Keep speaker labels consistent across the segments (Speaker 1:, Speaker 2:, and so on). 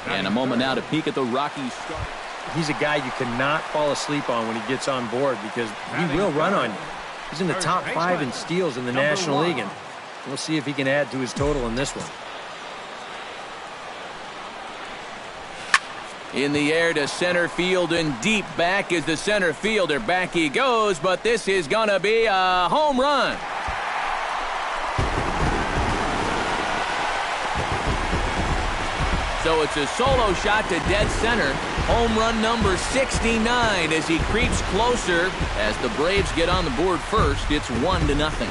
Speaker 1: And a moment now to peek at the Rockies start.
Speaker 2: He's a guy you cannot fall asleep on when he gets on board because he will run on you. He's in the top 5 in steals in the National League, and we'll see if he can add to his total in this one.
Speaker 1: In the air to center field and deep back is the center fielder. Back he goes, but this is going to be a home run. So it's a solo shot to dead center. Home run number 69 as he creeps closer. As the Braves get on the board first, it's 1-0.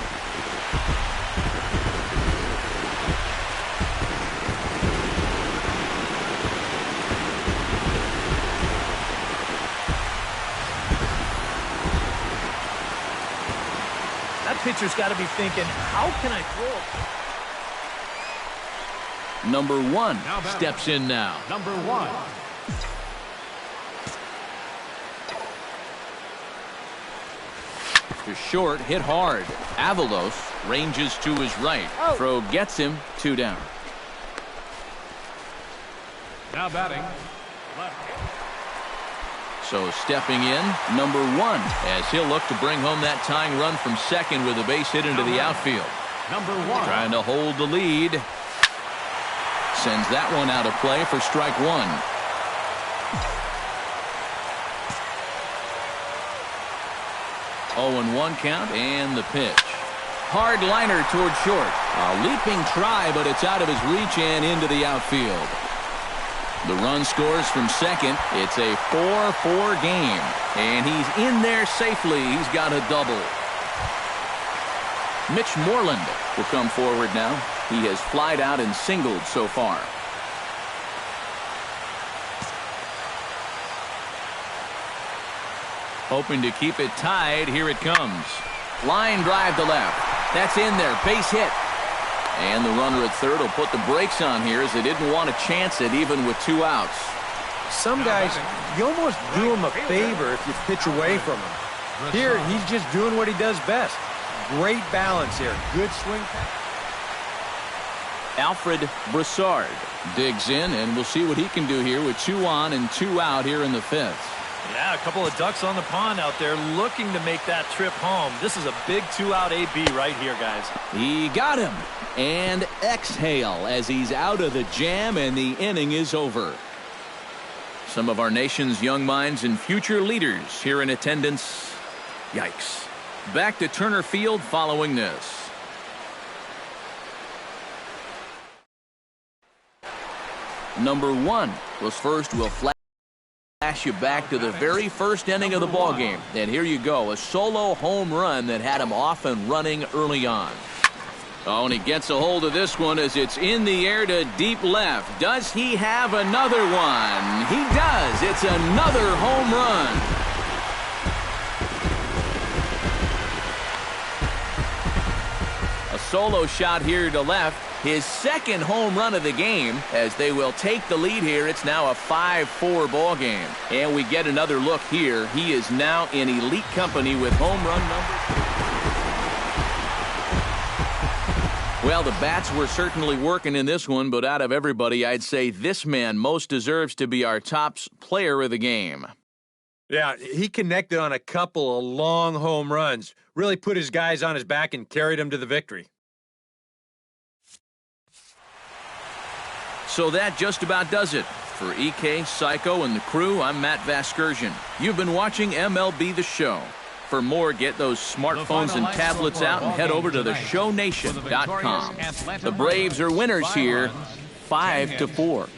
Speaker 3: Pitcher's got to be thinking, how can I throw it?
Speaker 1: Number 1 steps in now.
Speaker 4: Number 1.
Speaker 1: To short, hit hard. Avalos ranges to his right. Throw gets him, 2 down.
Speaker 4: Now batting.
Speaker 1: So stepping in, number 1, as he'll look to bring home that tying run from second with a base hit into the outfield.
Speaker 4: Number 1.
Speaker 1: Trying to hold the lead. Sends that one out of play for strike 1. 0-1 count and the pitch. Hard liner toward short. A leaping try, but it's out of his reach and into the outfield. The run scores from second. It's a 4-4 game. And he's in there safely. He's got a double. Mitch Moreland will come forward now. He has flied out and singled so far. Hoping to keep it tied. Here it comes. Line drive to left. That's in there. Base hit. And the runner at third will put the brakes on here as they didn't want to chance it even with 2 outs.
Speaker 2: Some guys, you almost do him a favor if you pitch away from him. Here, he's just doing what he does best. Great balance here. Good swing.
Speaker 1: Alfred Broussard digs in, and we'll see what he can do here with 2 on and 2 out here in the 5th.
Speaker 3: Yeah, a couple of ducks on the pond out there looking to make that trip home. This is a big 2-out AB right here, guys.
Speaker 1: He got him. And exhale as he's out of the jam and the inning is over. Some of our nation's young minds and future leaders here in attendance. Yikes. Back to Turner Field following this. Number 1 was first. Will flash you back to the very first inning of the ball game. And here you go, a solo home run that had him off and running early on. Oh, and he gets a hold of this one as it's in the air to deep left. Does he have another one? He does. It's another home run. A solo shot here to left. His second home run of the game as they will take the lead here. It's now a 5-4 ball game. And we get another look here. He is now in elite company with home run number 2. Well, the bats were certainly working in this one, but out of everybody, I'd say this man most deserves to be our top player of the game.
Speaker 2: Yeah, he connected on a couple of long home runs. Really put his guys on his back and carried them to the victory.
Speaker 1: So that just about does it. For EK, Psycho, and the crew, I'm Matt Vasgersian. You've been watching MLB The Show. For more, get those smartphones and tablets out and head over to theshownation.com. The Braves are winners here, 5-4.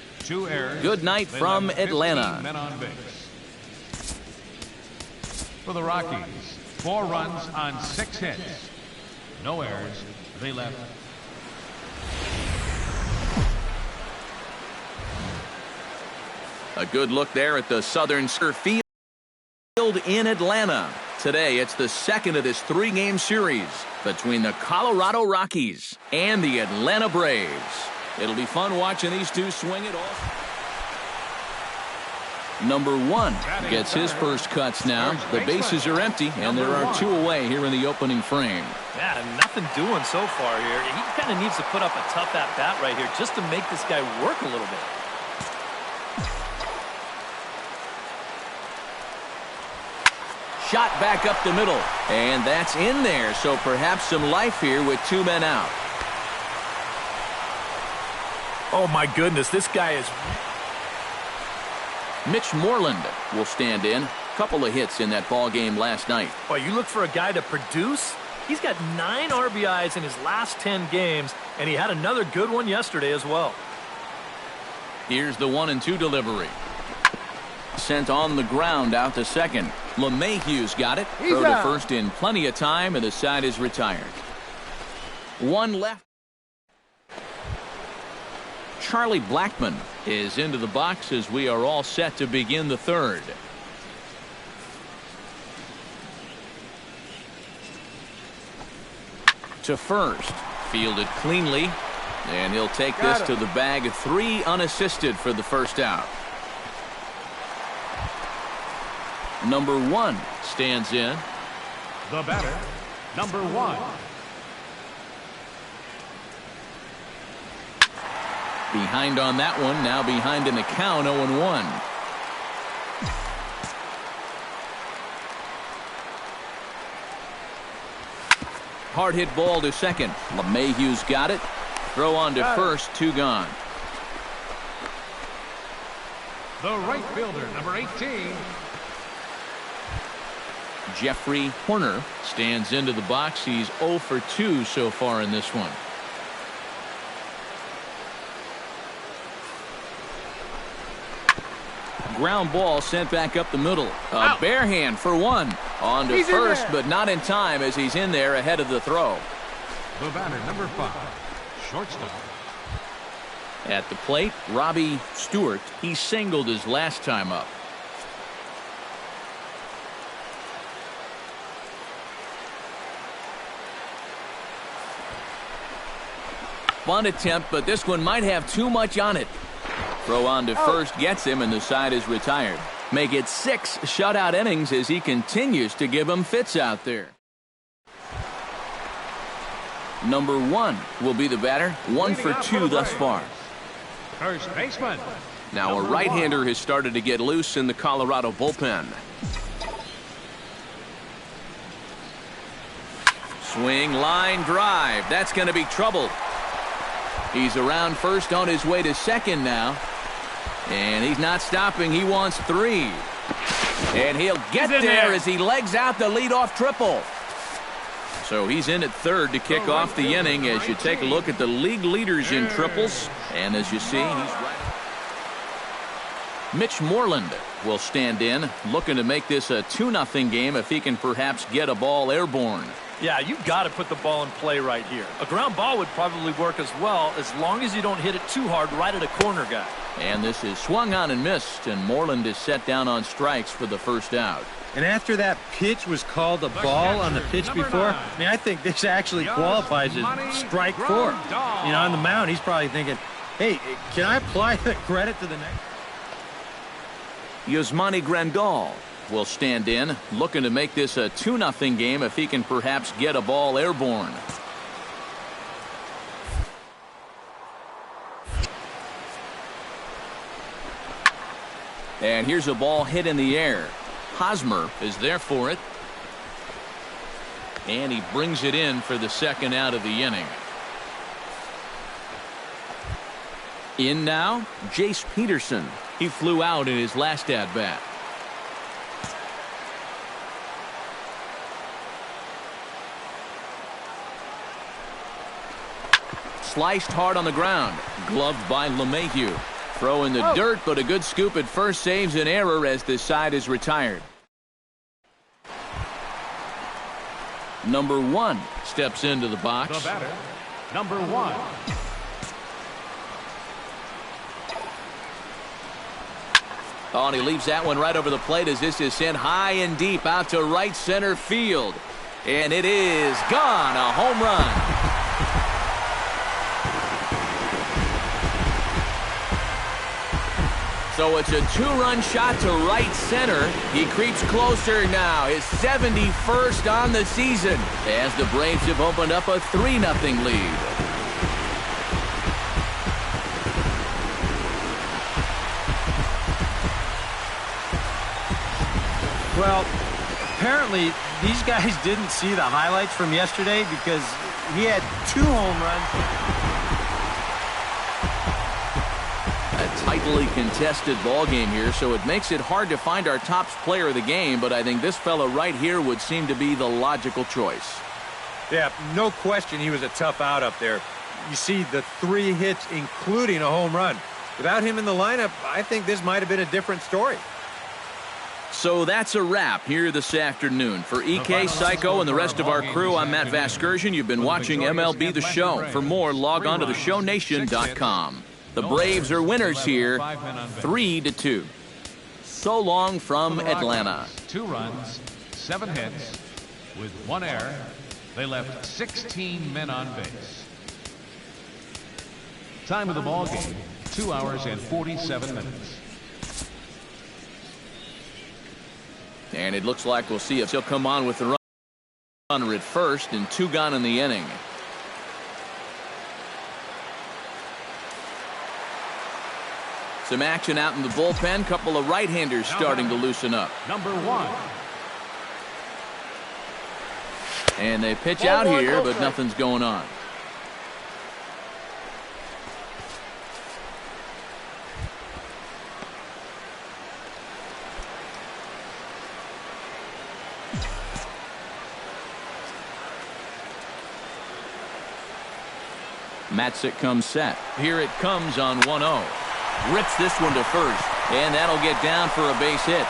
Speaker 1: Good night from Atlanta.
Speaker 4: For the Rockies, 4 runs on 6 hits. No errors. They left.
Speaker 1: A good look there at the Southern Field in Atlanta. Today, it's the second of this 3-game series between the Colorado Rockies and the Atlanta Braves. It'll be fun watching these two swing it off. Number 1 gets his first cuts now. The bases are empty, and there are 2 away here in the opening frame.
Speaker 3: Yeah, nothing doing so far here. He kind of needs to put up a tough at-bat right here just to make this guy work a little bit.
Speaker 1: Shot back up the middle, and that's in there, so perhaps some life here with 2 men out.
Speaker 3: Oh, my goodness, this guy is...
Speaker 1: Mitch Moreland will stand in. Couple of hits in that ball game last night.
Speaker 3: Boy, you look for a guy to produce? He's got 9 RBIs in his last 10 games, and he had another good one yesterday as well.
Speaker 1: Here's the 1-2 delivery. Sent on the ground out to second. LeMahieu's got it. Throw to first in plenty of time, and the side is retired. 1 left. Charlie Blackmon is into the box as we are all set to begin the third. To first. Fielded cleanly. And he'll take this to the bag. 3 unassisted for the first out. Number 1 stands in.
Speaker 4: The batter, number 1.
Speaker 1: Behind on that one. Now behind in the count. 0-1. Hard hit ball to second. LeMahieu's got it. Throw on to first. 2 gone.
Speaker 4: The right fielder, number 18.
Speaker 1: Jeffrey Horner stands into the box. He's 0 for 2 so far in this one. Ground ball sent back up the middle. A bare hand for 1. On to first, but not in time as he's in there ahead of the throw.
Speaker 4: The batter, number 5, shortstop.
Speaker 1: At the plate, Robbie Stewart. He singled his last time up. Bunt attempt, but this one might have too much on it. Throw on to first gets him, and the side is retired. Make it 6 shutout innings as he continues to give him fits out there. Number 1 will be the batter. 1 for 2 thus far.
Speaker 4: First baseman.
Speaker 1: Now a right-hander has started to get loose in the Colorado bullpen. Swing, line, drive. That's going to be trouble. He's around first on his way to second now. And he's not stopping. He wants 3. And he'll get there as he legs out the leadoff triple. So he's in at third to kick off the inning as you take a look at the league leaders in triples. And as you see, he's right. Mitch Moreland will stand in, looking to make this a 2-0 game if he can perhaps get a ball airborne.
Speaker 3: Yeah, you've got to put the ball in play right here. A ground ball would probably work as well, as long as you don't hit it too hard right at a corner guy.
Speaker 1: And this is swung on and missed, and Moreland is set down on strikes for the first out.
Speaker 2: And after that pitch was called a ball on the pitch before, I mean, I think this actually qualifies as strike 4. You know, on the mound, he's probably thinking, hey, can I apply the credit to the next?
Speaker 1: Yasmani Grandal will stand in, looking to make this a 2-0 game if he can perhaps get a ball airborne. And here's a ball hit in the air. Hosmer is there for it. And he brings it in for the second out of the inning. In now, Jace Peterson. He flew out in his last at-bat. Sliced hard on the ground. Gloved by LeMahieu. Throw in the dirt, but a good scoop at first saves an error as the side is retired. Number 1 steps into the box.
Speaker 4: The batter, number 1.
Speaker 1: Oh, and he leaves that one right over the plate as this is sent high and deep out to right center field. And it is gone. A home run. So it's a 2-run shot to right center. He creeps closer now. His 71st on the season as the Braves have opened up a 3-0 lead.
Speaker 2: Well, apparently these guys didn't see the highlights from yesterday because he had 2 home runs.
Speaker 1: A tightly contested ball game here, so it makes it hard to find our top player of the game, but I think this fella right here would seem to be the logical choice.
Speaker 2: Yeah, no question he was a tough out up there. You see the 3 hits, including a home run. Without him in the lineup, I think this might have been a different story.
Speaker 1: So that's a wrap here this afternoon. For EK, Psycho, and the rest of our crew, I'm Matt Vasgersian. You've been watching MLB The Show. For more, log on to theshownation.com. The Braves are winners here, 3-2. So long from Atlanta.
Speaker 4: 2 runs, 7 hits, with 1 error. They left 16 men on base. Time of the ball game, 2 hours and 47 minutes.
Speaker 1: And it looks like we'll see if he'll come on with the runner at first and 2 gone in the inning. Some action out in the bullpen. Couple of right-handers starting to loosen up.
Speaker 4: Number 1.
Speaker 1: And they pitch out here, but nothing's going on. Matzik comes set. Here it comes on 1-0. Rips this one to first, and that'll get down for a base hit.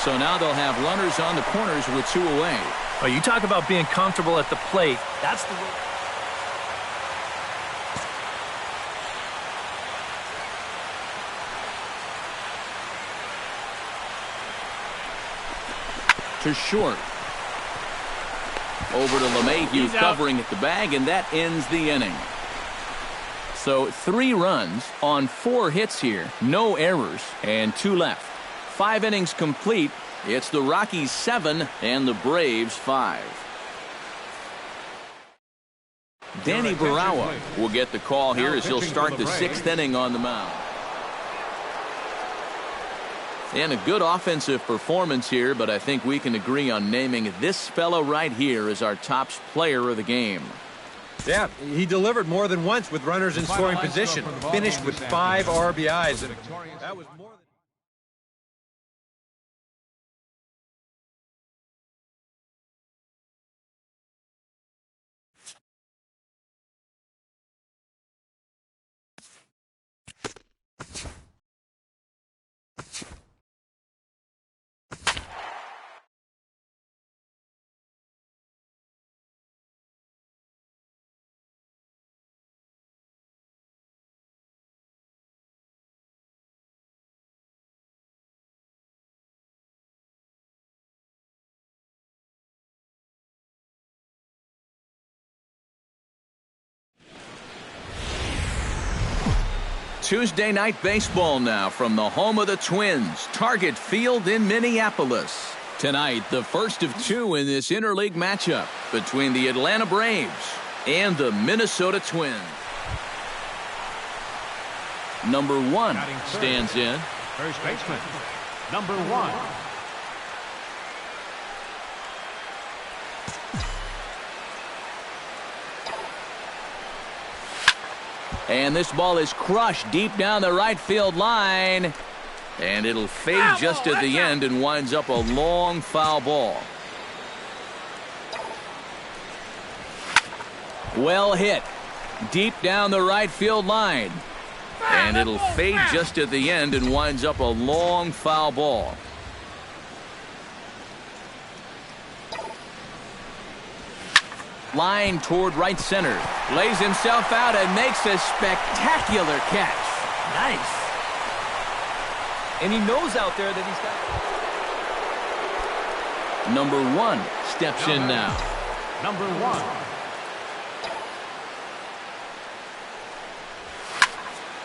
Speaker 1: So now they'll have runners on the corners with 2 away.
Speaker 3: Oh, you talk about being comfortable at the plate. That's the way.
Speaker 1: To short. Over to LeMahieu covering at the bag, and that ends the inning. So 3 runs on 4 hits here, no errors, and 2 left. 5 innings complete. It's the Rockies 7 and the Braves 5. Danny Barawa will get the call here as he'll start the 6th inning on the mound. And a good offensive performance here, but I think we can agree on naming this fellow right here as our top player of the game.
Speaker 2: Yeah, he delivered more than once with runners in scoring position. Finished with 5 RBIs. And that was more than...
Speaker 1: Tuesday night baseball now from the home of the Twins, Target Field in Minneapolis. Tonight, the first of 2 in this interleague matchup between the Atlanta Braves and the Minnesota Twins. Number 1 stands in.
Speaker 4: First baseman, number 1.
Speaker 1: And this ball is crushed deep down the right field line. And it'll fade just at the end and winds up a long foul ball. Well hit. Deep down the right field line. And it'll fade just at the end and winds up a long foul ball. Line toward right center. Lays himself out and makes a spectacular catch.
Speaker 3: Nice. And he knows out there that he's got...
Speaker 1: Number 1 steps in now.
Speaker 4: Number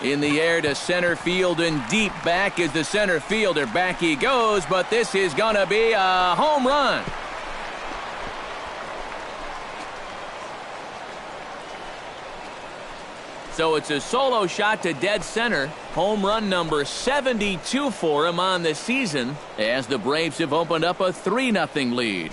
Speaker 4: 1.
Speaker 1: In the air to center field and deep back is the center fielder. Back he goes, but this is going to be a home run. So it's a solo shot to dead center. Home run number 72 for him on the season as the Braves have opened up a 3-0 lead.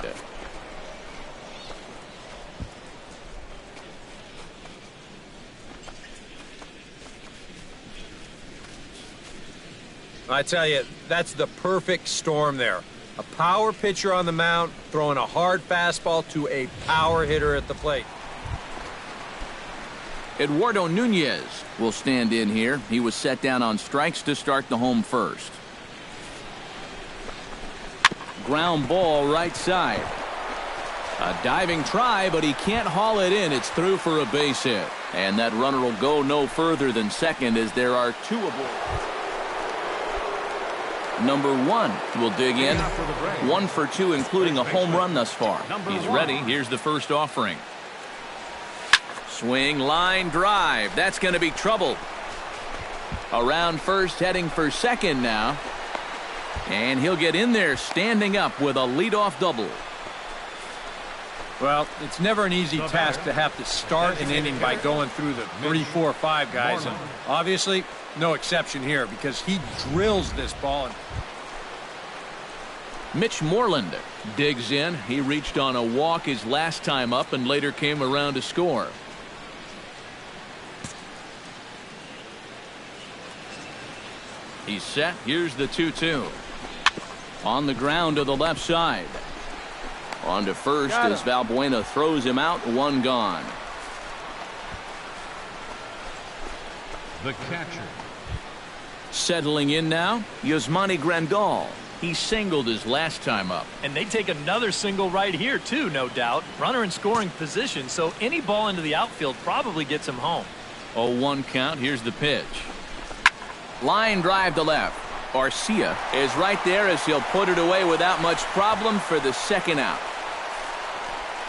Speaker 2: I tell you, that's the perfect storm there. A power pitcher on the mound throwing a hard fastball to a power hitter at the plate.
Speaker 1: Eduardo Nunez will stand in here. He was set down on strikes to start the home first. Ground ball right side. A diving try, but he can't haul it in. It's through for a base hit. And that runner will go no further than second as there are 2 aboard. Number 1 will dig in. 1 for 2, including a home run thus far. He's ready. Here's the first offering. Swing, line, drive. That's going to be trouble. Around first, heading for second now. And he'll get in there standing up with a leadoff double.
Speaker 2: Well, it's never an easy task to have to start an inning by going through the 3, 4, 5 guys. And obviously, no exception here because he drills this ball.
Speaker 1: Mitch Moreland digs in. He reached on a walk his last time up and later came around to score. He's set. Here's the 2-2. On the ground to the left side. On to first as Valbuena throws him out. 1 gone.
Speaker 4: The catcher.
Speaker 1: Settling in now, Yasmani Grandal. He singled his last time up.
Speaker 3: And they take another single right here, too, no doubt. Runner in scoring position, so any ball into the outfield probably gets him home.
Speaker 1: 0-1 count. Here's the pitch. Line drive to left. Garcia is right there as he'll put it away without much problem for the second out.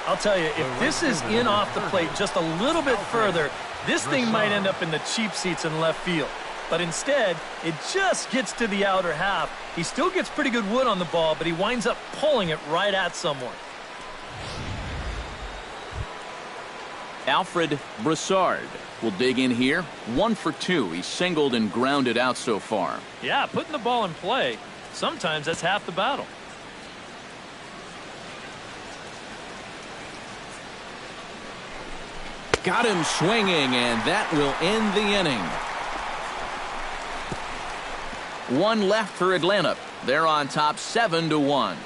Speaker 3: I'll tell you, if this is in off the plate just a little bit further, this thing might end up in the cheap seats in left field. But instead, it just gets to the outer half. He still gets pretty good wood on the ball, but he winds up pulling it right at someone.
Speaker 1: Alfred Broussard will dig in here. 1 for 2. He's singled and grounded out so far.
Speaker 3: Yeah, putting the ball in play, sometimes that's half the battle.
Speaker 1: Got him swinging, and that will end the inning. 1 left for Atlanta. They're on top 7-1.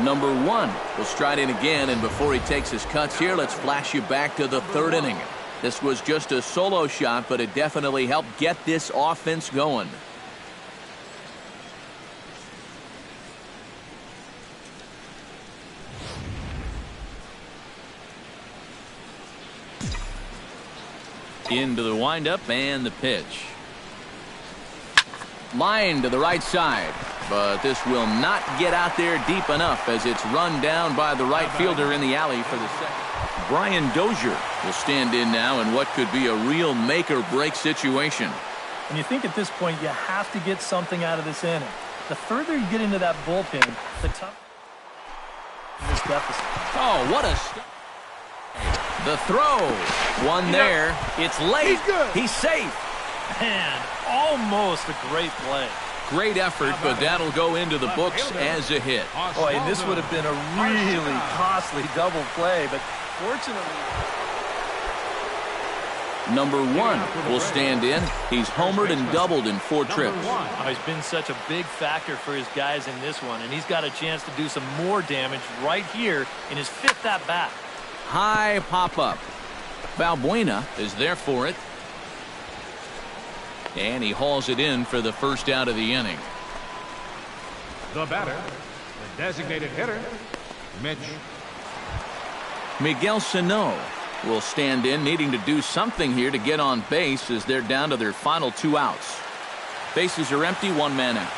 Speaker 1: Number 1 will stride in again, and before he takes his cuts here, let's flash you back to the 3rd inning. This was just a solo shot, but it definitely helped get this offense going. Into the windup and the pitch. Line to the right side, but this will not get out there deep enough as it's run down by the right fielder in the alley for the second. Brian Dozier will stand in now in what could be a real make-or-break situation.
Speaker 3: And you think at this point you have to get something out of this inning. The further you get into that bullpen, the tougher this deficit.
Speaker 1: Oh, what a stop. The throw. One there. It's late. He's safe.
Speaker 3: Man, almost a great play.
Speaker 1: Great effort, but that'll go into the books as a hit.
Speaker 3: Boy, and this would have been a really costly double play, but fortunately.
Speaker 1: Number 1 will stand in. He's homered and doubled in 4 trips.
Speaker 3: Oh, he's been such a big factor for his guys in this one, and he's got a chance to do some more damage right here in his 5th at-bat.
Speaker 1: High pop-up. Valbuena is there for it. And he hauls it in for the first out of the inning.
Speaker 4: The batter, the designated hitter, Mitch.
Speaker 1: Miguel Sano will stand in, needing to do something here to get on base as they're down to their final 2 outs. Bases are empty, 1 man out.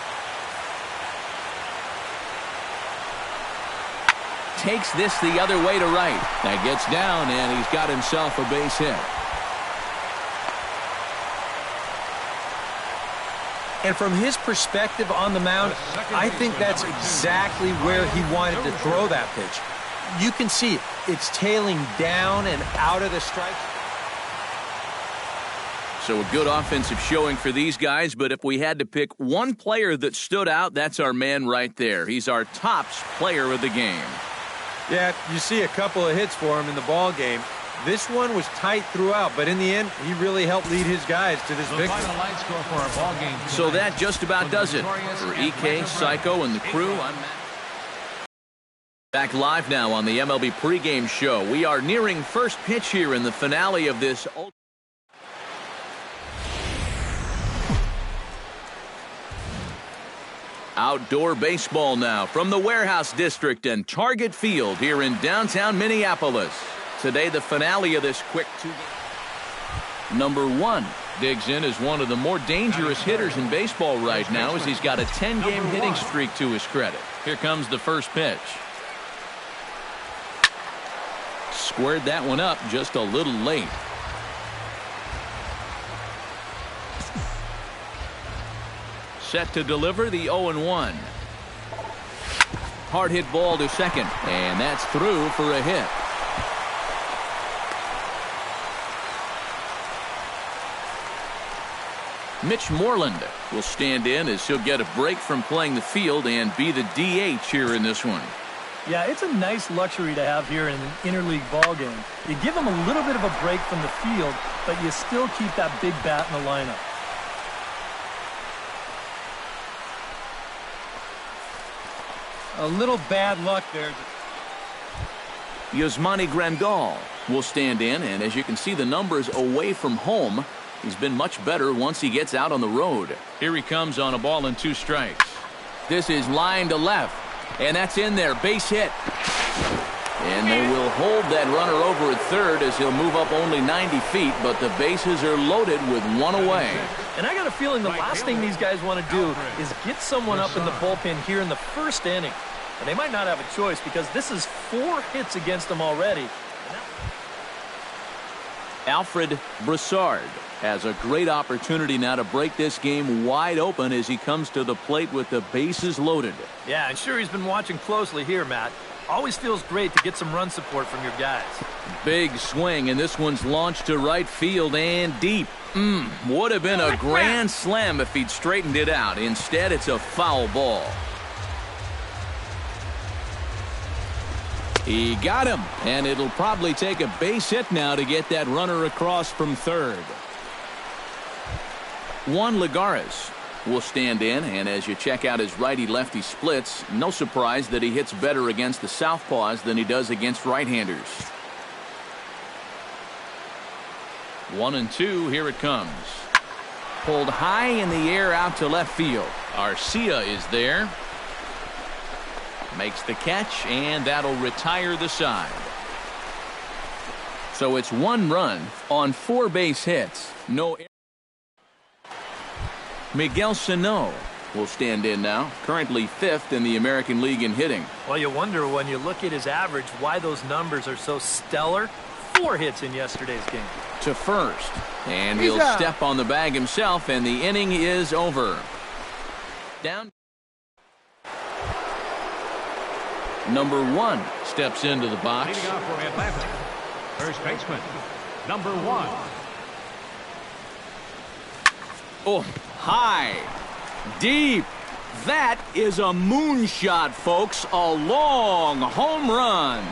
Speaker 1: Takes this the other way to right. That gets down, and he's got himself a base hit.
Speaker 2: And from his perspective on the mound, I think that's exactly where he wanted to throw that pitch. You can see it. It's tailing down and out of the strike.
Speaker 1: So a good offensive showing for these guys, but if we had to pick one player that stood out, that's our man right there. He's our tops player of the game.
Speaker 2: Yeah, you see a couple of hits for him in the ball game. This one was tight throughout, but in the end, he really helped lead his guys to this victory.
Speaker 4: Final line score for our ball game
Speaker 1: So that just about does it. For EK, Psycho, and the crew, I'm Matt. Back live now on the MLB pregame show. We are nearing first pitch here in the finale of this. Outdoor baseball now from the Warehouse District and Target Field here in downtown Minneapolis. Today, the finale of this quick two-game. Number 1 digs in as one of the more dangerous hitters in baseball right now as he's got a 10-game hitting streak to his credit. Here comes the first pitch. Squared that one up just a little late. Set to deliver the 0-1. Hard hit ball to second, and that's through for a hit. Mitch Moreland will stand in as he'll get a break from playing the field and be the DH here in this one.
Speaker 3: Yeah, it's a nice luxury to have here in an interleague ball game. You give him a little bit of a break from the field, but you still keep that big bat in the lineup.
Speaker 2: A little bad luck there.
Speaker 1: Yasmani Grandal will stand in, and as you can see the numbers away from home, he's been much better once he gets out on the road. Here he comes on a ball and 2 strikes. This is line to left, and that's in there, base hit. And they will hold that runner over at third as he'll move up only 90 feet, but the bases are loaded with 1 away.
Speaker 3: And I got a feeling the last thing these guys want to do is get someone up in the bullpen here in the first inning. And they might not have a choice because this is 4 hits against them already.
Speaker 1: Alfred Broussard has a great opportunity now to break this game wide open as he comes to the plate with the bases loaded.
Speaker 3: Yeah, and sure he's been watching closely here, Matt. Always feels great to get some run support from your guys.
Speaker 1: Big swing, and this one's launched to right field and deep. Would have been a grand slam if he'd straightened it out. Instead, it's a foul ball. He got him, and it'll probably take a base hit now to get that runner across from third. Juan Lagares will stand in, and as you check out his righty-lefty splits, no surprise that he hits better against the southpaws than he does against right-handers. 1-2, here it comes. Pulled high in the air out to left field. Arcia is there. Makes the catch, and that'll retire the side. So it's 1 run on 4 base hits. No error. Miguel Sano will stand in now, currently 5th in the American League in hitting.
Speaker 3: Well, you wonder when you look at his average why those numbers are so stellar. 4 hits in yesterday's game.
Speaker 1: To first, and he'll step on the bag himself, and the inning is over. Down. Number 1 steps into the box.
Speaker 4: Leading off for Atlanta, first baseman, number 1.
Speaker 1: Oh, high, deep. That is a moonshot, folks. A long home run.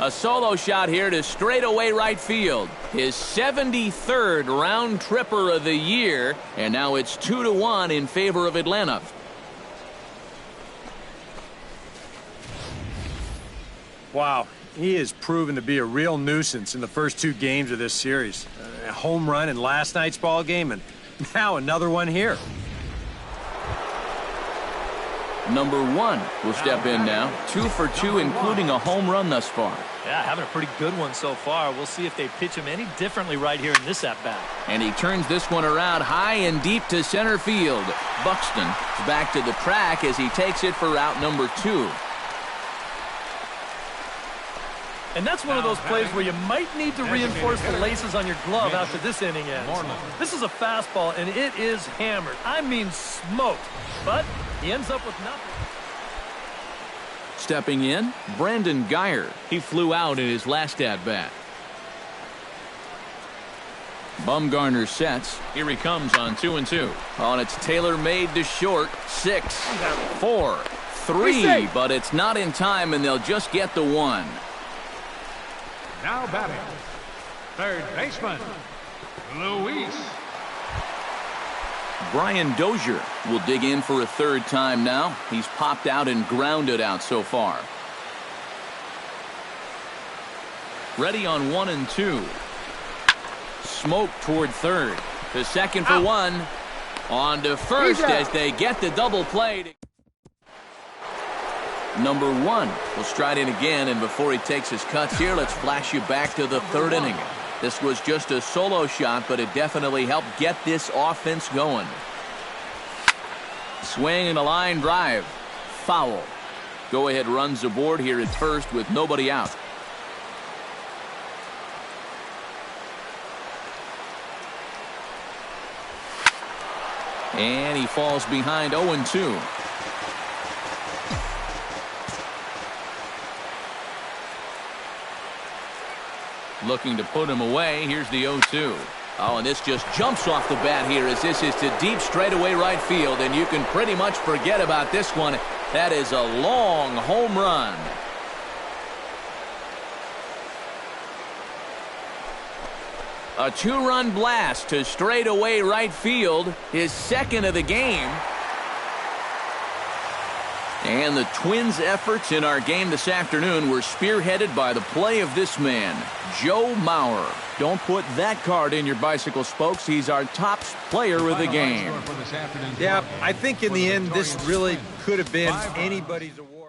Speaker 1: A solo shot here to straightaway right field. His 73rd round tripper of the year, and now it's 2-1 in favor of Atlanta.
Speaker 2: Wow, he has proven to be a real nuisance in the first 2 games of this series. A home run in last night's ball game, and now another one here.
Speaker 1: Number 1 will step in now. 2 for 2, including a home run thus far.
Speaker 3: Yeah, having a pretty good one so far. We'll see if they pitch him any differently right here in this at-bat.
Speaker 1: And he turns this one around high and deep to center field. Buxton is back to the track as he takes it for out number 2.
Speaker 3: And that's one of those plays where you might need to reinforce the laces on your glove after this inning ends. This is a fastball, and it is hammered. I mean smoked. But he ends up with nothing.
Speaker 1: Stepping in, Brandon Geyer. He flew out in his last at-bat. Bumgarner sets. Here he comes on 2-2. Oh, and it's tailor-made to short. 6, 4, 3, but it's not in time, and they'll just get the 1.
Speaker 4: Now batting, third baseman, Luis.
Speaker 1: Brian Dozier will dig in for a third time now. He's popped out and grounded out so far. Ready on 1 and 2. Smoke toward third. To second for 1. On to first as they get the double play. Number 1 will stride in again, and before he takes his cuts here, let's flash you back to the third inning. This was just a solo shot, but it definitely helped get this offense going. Swing and a line drive. Foul. Go ahead runs aboard here at first with nobody out. And he falls behind 0-2. Looking to put him away. Here's the 0-2. Oh, and this just jumps off the bat here as this is to deep straightaway right field, and you can pretty much forget about this one. That is a long home run. A 2-run blast to straightaway right field, his second of the game. And the Twins' efforts in our game this afternoon were spearheaded by the play of this man, Joe Mauer. Don't put that card in your bicycle spokes. He's our top player of the game.
Speaker 2: Yeah, I think in the end, this really could have been anybody's award.